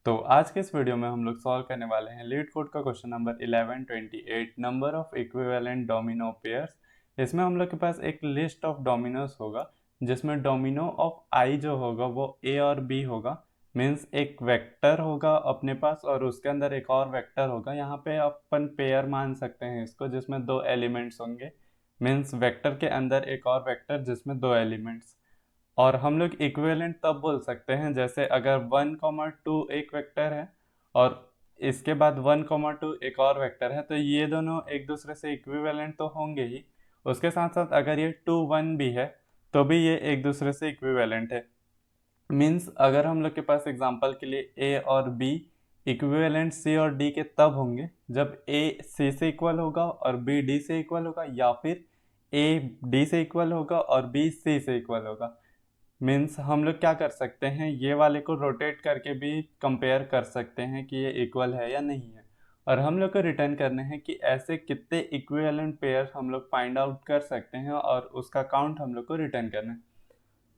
तो आज के इस वीडियो में हम लोग सॉल्व करने वाले हैं लीड कोड का question number 1128 number of equivalent domino pairs. इसमें हम लोग के पास एक लिस्ट ऑफ डोमिनोज होगा जिसमें डोमिनो ऑफ आई जो होगा वो ए और बी होगा। मीन्स एक वेक्टर होगा अपने पास और उसके अंदर एक और वेक्टर होगा। यहाँ पे अपन पेयर मान सकते हैं इसको, जिसमें दो एलिमेंट्स होंगे। मीन्स वेक्टर के अंदर एक और वेक्टर जिसमें दो एलिमेंट्स। और हम लोग इक्विवेलेंट तब बोल सकते हैं जैसे अगर 1,2 एक वेक्टर है और इसके बाद 1,2 एक और वेक्टर है, तो ये दोनों एक दूसरे से इक्विवेलेंट तो होंगे ही। उसके साथ साथ अगर ये 2 1 भी है तो भी ये एक दूसरे से इक्विवेलेंट है। मीन्स अगर हम लोग के पास एग्जांपल के लिए ए और बी इक्विवेलेंट सी और डी के तब होंगे जब ए सी से इक्वल होगा और बी डी से इक्वल होगा, या फिर ए डी से इक्वल होगा और बी सी से इक्वल होगा। मीन्स हम लोग क्या कर सकते हैं, ये वाले को रोटेट करके भी कंपेयर कर सकते हैं कि ये इक्वल है या नहीं है। और हम लोग को रिटर्न करने हैं कि ऐसे कितने इक्विवेलेंट पेयर हम लोग फाइंड आउट कर सकते हैं और उसका काउंट हम लोग को रिटर्न करना है।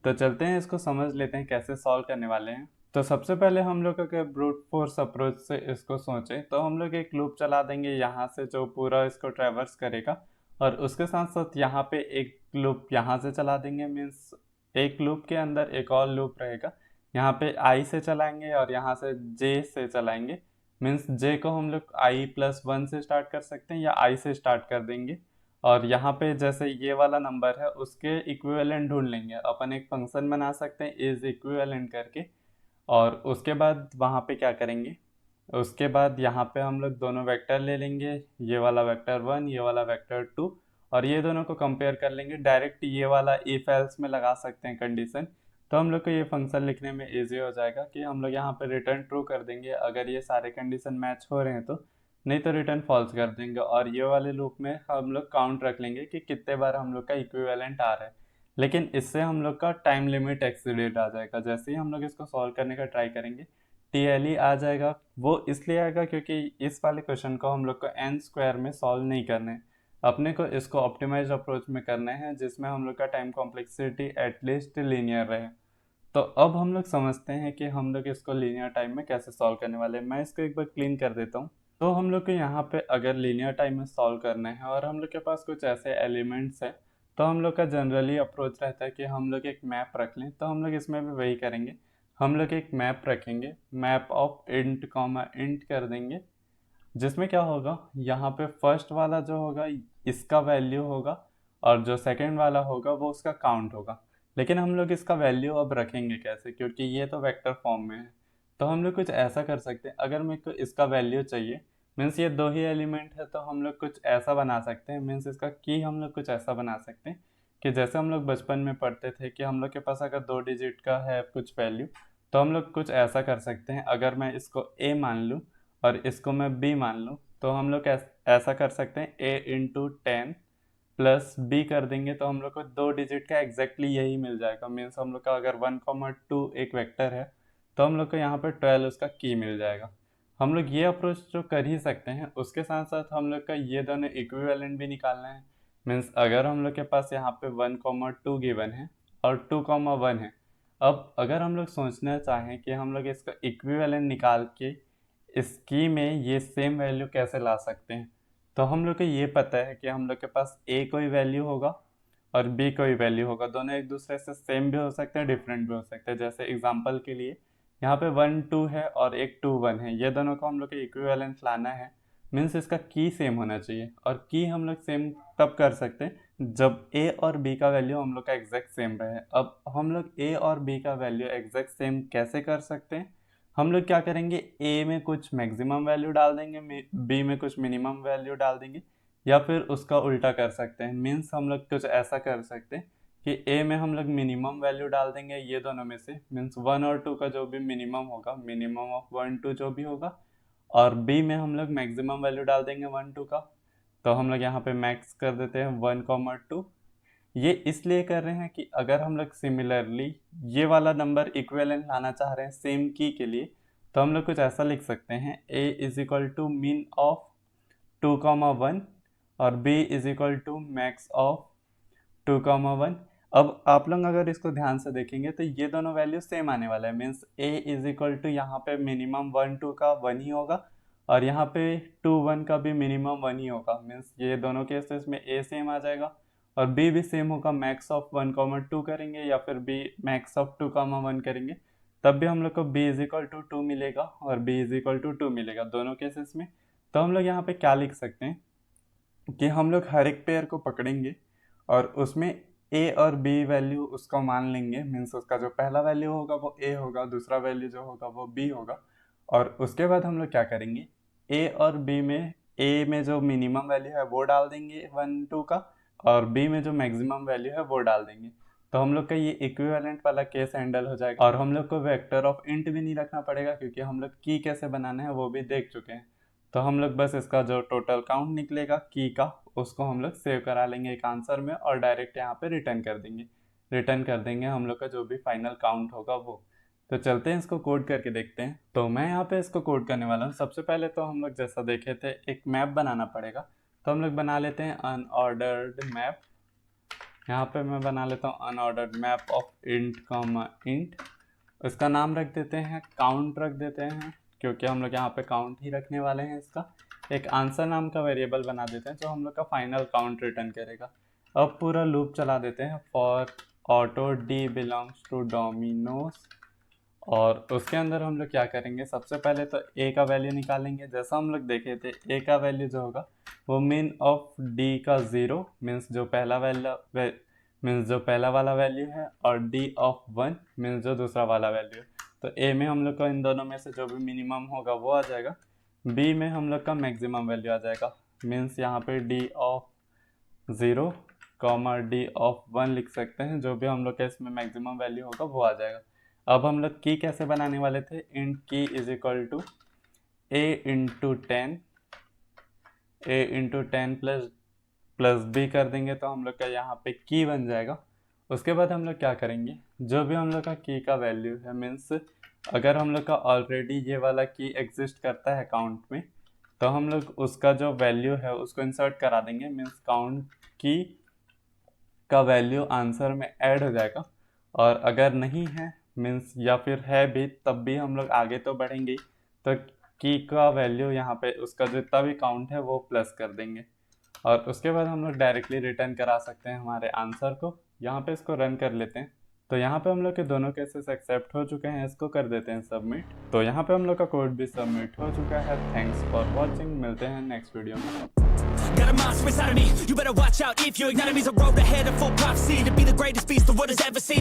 तो चलते हैं, इसको समझ लेते हैं कैसे सॉल्व करने वाले हैं। तो सबसे पहले हम लोग अगर ब्रूट फोर्स अप्रोच से इसको सोचें तो हम लोग एक लूप चला देंगे यहाँ से जो पूरा इसको ट्रैवर्स करेगा, और उसके साथ साथ यहाँ पे एक लूप यहाँ से चला देंगे। मीन्स एक लूप के अंदर एक और लूप रहेगा। यहाँ पे आई से चलाएंगे और यहाँ से जे से चलाएंगे। मीन्स जे को हम लोग i+1 से स्टार्ट कर सकते हैं या आई से स्टार्ट कर देंगे। और यहाँ पे जैसे ये वाला नंबर है उसके इक्विवेलेंट ढूंढ लेंगे। अपन एक फंक्शन बना सकते हैं इज इक्विवेलेंट करके, और उसके बाद वहाँ पे क्या करेंगे, उसके बाद यहाँ पे हम लोग दोनों वेक्टर ले लेंगे, ये वाला वेक्टर 1 ये वाला वेक्टर 2, और ये दोनों को कंपेयर कर लेंगे। डायरेक्ट ये वाला इफ एल्स में लगा सकते हैं कंडीशन। तो हम लोग को ये फंक्शन लिखने में इजी हो जाएगा कि हम लोग यहाँ पे रिटर्न ट्रू कर देंगे अगर ये सारे कंडीशन मैच हो रहे हैं तो, नहीं तो रिटर्न फॉल्स कर देंगे। और ये वाले लूप में हम लोग काउंट रख लेंगे कि कितने बार हम लोग का इक्विवेलेंट आ रहा है। लेकिन इससे हम लोग का टाइम लिमिट एक्सीडेड आ जाएगा। जैसे ही हम लोग इसको सॉल्व करने का ट्राई करेंगे टीएलई आ जाएगा। वो इसलिए आएगा क्योंकि इस वाले क्वेश्चन को हम लोग को एन स्क्वायर में सॉल्व नहीं करना है, अपने को इसको ऑप्टिमाइज अप्रोच में करना है जिसमें हम लोग का टाइम कॉम्प्लेक्सिटी एटलीस्ट लीनियर रहे। तो अब हम लोग समझते हैं कि हम लोग इसको लीनियर टाइम में कैसे सॉल्व करने वाले हैं। मैं इसको एक बार क्लीन कर देता हूँ। तो हम लोग को यहाँ पे अगर लीनियर टाइम में सॉल्व करना है और हम लोग के पास कुछ ऐसे एलिमेंट्स हैं, तो हम लोग का जनरली अप्रोच रहता है कि हम लोग एक मैप रख लें। तो हम लोग इसमें भी वही करेंगे, हम लोग एक मैप रखेंगे, map of int comma int कर देंगे। जिसमें क्या होगा, यहाँ पे फर्स्ट वाला जो होगा इसका वैल्यू होगा और जो सेकंड वाला होगा वो उसका काउंट होगा। लेकिन हम लोग इसका वैल्यू अब रखेंगे कैसे, क्योंकि ये तो वेक्टर फॉर्म में है। तो हम लोग कुछ ऐसा कर सकते हैं, अगर मेरे को इसका वैल्यू चाहिए, मीन्स ये दो ही एलिमेंट है, तो हम लोग कुछ ऐसा बना सकते हैं। मीन्स इसका की हम लोग कुछ ऐसा बना सकते हैं कि जैसे हम लोग बचपन में पढ़ते थे कि हम लोग के पास अगर 2 डिजिट का है कुछ वैल्यू, तो हम लोग कुछ ऐसा कर सकते हैं। अगर मैं इसको a मान लूँ और इसको मैं b मान लूँ, तो हम लोग ऐसा कर सकते हैं a × 10 प्लस b कर देंगे, तो हम लोग को 2 डिजिट का एग्जैक्टली यही मिल जाएगा। मीन्स हम लोग का अगर 1,2 एक वेक्टर है तो हम लोग को यहाँ पर 12 उसका की मिल जाएगा। हम लोग ये अप्रोच जो कर ही सकते हैं, उसके साथ साथ हम लोग का ये दोनों इक्विवेलेंट भी निकालना है। मीन्स अगर हम लोग के पास यहाँ पे 1,2 गिवन है और 2,1 है। अब अगर हम लोग सोचना चाहें कि हम लोग इसका इक्विवेलेंट निकाल के इसकी में ये सेम वैल्यू कैसे ला सकते हैं, तो हम लोग को ये पता है कि हम लोग के पास a कोई वैल्यू होगा और b कोई वैल्यू होगा। दोनों एक दूसरे से सेम भी हो सकते हैं, डिफरेंट भी हो सकते हैं। जैसे एग्जांपल के लिए यहाँ पे 1 2 है और एक 2 1 है, ये दोनों को हम लोग को इक्विवेलेंट लाना है। मीन्स इसका की सेम होना चाहिए, और की हम लोग सेम तब कर सकते हैं जब a और b का वैल्यू हम लोग का एग्जैक्ट सेम रहे। अब हम लोग a और b का वैल्यू एग्जैक्ट सेम कैसे कर सकते हैं, हम लोग क्या करेंगे, a में कुछ मैक्सिमम वैल्यू डाल देंगे, b में कुछ मिनिमम वैल्यू डाल देंगे, या फिर उसका उल्टा कर सकते हैं। मीन्स हम लोग कुछ ऐसा कर सकते हैं कि a में हम लोग मिनिमम वैल्यू डाल देंगे ये दोनों में से। मीन्स 1 और 2 का जो भी मिनिमम होगा, मिनिमम ऑफ 1 2 जो भी होगा, और b में हम लोग मैक्सिमम वैल्यू डाल देंगे 1 2 का। तो हम लोग यहाँ पे मैक्स कर देते हैं 1,2। ये इसलिए कर रहे हैं कि अगर हम लोग सिमिलरली ये वाला नंबर इक्विवेलेंट लाना चाह रहे हैं सेम की के लिए, तो हम लोग कुछ ऐसा लिख सकते हैं, a is equal to mean of 2,1 और b is equal to max of 2,1। अब आप लोग अगर इसको ध्यान से देखेंगे तो ये दोनों वैल्यू सेम आने वाला है, means a is equal to यहाँ पे मिनिमम 1 2 का 1 ही होगा और यहाँ पे 2 1 का भी मिनिमम 1 ही होगा, मीन्स ये दोनों केसेस में a सेम आ जाएगा और b भी सेम होगा। मैक्स ऑफ 1 2 करेंगे या फिर b मैक्स ऑफ 2 1 करेंगे तब भी हम लोग को b इज इक्वल टू 2 मिलेगा और b इज इक्वल टू 2 मिलेगा दोनों केसेस में। तो हम लोग यहाँ पे क्या लिख सकते हैं कि हम लोग हर एक पेयर को पकड़ेंगे और उसमें a और b वैल्यू उसको मान लेंगे, मीन्स उसका जो पहला वैल्यू होगा वो a होगा, दूसरा वैल्यू जो होगा वो b होगा। और उसके बाद हम लोग क्या करेंगे, a और b में a में जो मिनिमम वैल्यू है वो डाल देंगे 1 2 का और b में जो मैक्सिमम वैल्यू है वो डाल देंगे। तो हम लोग का ये इक्विवेलेंट वाला केस हैंडल हो जाएगा और हम लोग को वेक्टर ऑफ इंट भी नहीं रखना पड़ेगा क्योंकि हम लोग की कैसे बनाना है वो भी देख चुके हैं। तो हम लोग बस इसका जो टोटल काउंट निकलेगा की का उसको हम लोग सेव करा लेंगे एक आंसर में और डायरेक्ट यहाँ पे रिटर्न कर देंगे हम लोग का जो भी फाइनल काउंट होगा वो। तो चलते हैं इसको कोड करके देखते हैं। तो मैं यहाँ पे इसको कोड करने वाला हूँ। सबसे पहले तो हम लोग जैसा देखे थे एक मैप बनाना पड़ेगा, तो हम लोग बना लेते हैं अनऑर्डर्ड मैप। यहाँ पे मैं बना लेता हूँ unordered map of int comma int. इसका नाम रख देते हैं काउंट रख देते हैं क्योंकि हम लोग यहाँ पे काउंट ही रखने वाले हैं। इसका एक आंसर नाम का वेरिएबल बना देते हैं जो हम लोग का फाइनल काउंट रिटर्न करेगा। अब पूरा लूप चला देते हैं for auto d belongs to dominoes और उसके अंदर हम लोग क्या करेंगे, सबसे पहले तो a का वैल्यू निकालेंगे। जैसा हम लोग देखे थे a का वैल्यू जो होगा वो मिन ऑफ d का 0 मीन्स जो पहला वाला वैल्यू है और d ऑफ 1 मीन्स जो दूसरा वाला वैल्यू है। तो a में हम लोग का इन दोनों में से जो भी मिनिमम होगा वो आ जाएगा, b में हम लोग का मैक्सिमम वैल्यू आ जाएगा मीन्स यहाँ पे d of 0 comma d of 1 लिख सकते हैं, जो भी हम लोग का इसमें मैक्सिमम वैल्यू होगा वो आ जाएगा। अब हम लोग की कैसे बनाने वाले थे, इंट की is equal to a into 10 plus b कर देंगे तो हम लोग का यहाँ पे की बन जाएगा। उसके बाद हम लोग क्या करेंगे, जो भी हम लोग का की का वैल्यू है मीन्स अगर हम लोग का ऑलरेडी ये वाला की एग्जिस्ट करता है काउंट में तो हम लोग उसका जो वैल्यू है उसको इंसर्ट करा देंगे, मीन्स काउंट की का वैल्यू आंसर में ऐड हो जाएगा। और अगर नहीं है मीन्स या फिर है भी तब भी हम लोग आगे तो बढ़ेंगे तो की का वैल्यू यहाँ पे उसका जितना भी काउंट है वो प्लस कर देंगे और उसके बाद हम लोग डायरेक्टली रिटर्न करा सकते हैं हमारे आंसर को। यहाँ पे इसको रन कर लेते हैं। तो यहाँ पे हम लोग के दोनों केसेस एक्सेप्ट हो चुके हैं, इसको कर देते हैं सबमिट। तो यहाँ पे हम लोग का कोड भी सबमिट हो चुका है। थैंक्स फॉर वॉचिंग, मिलते हैं नेक्स्ट वीडियो में। Got a monster inside of me, you better watch out if you ignite me. There's a road ahead, a full prophecy to be the greatest beast the world has ever seen.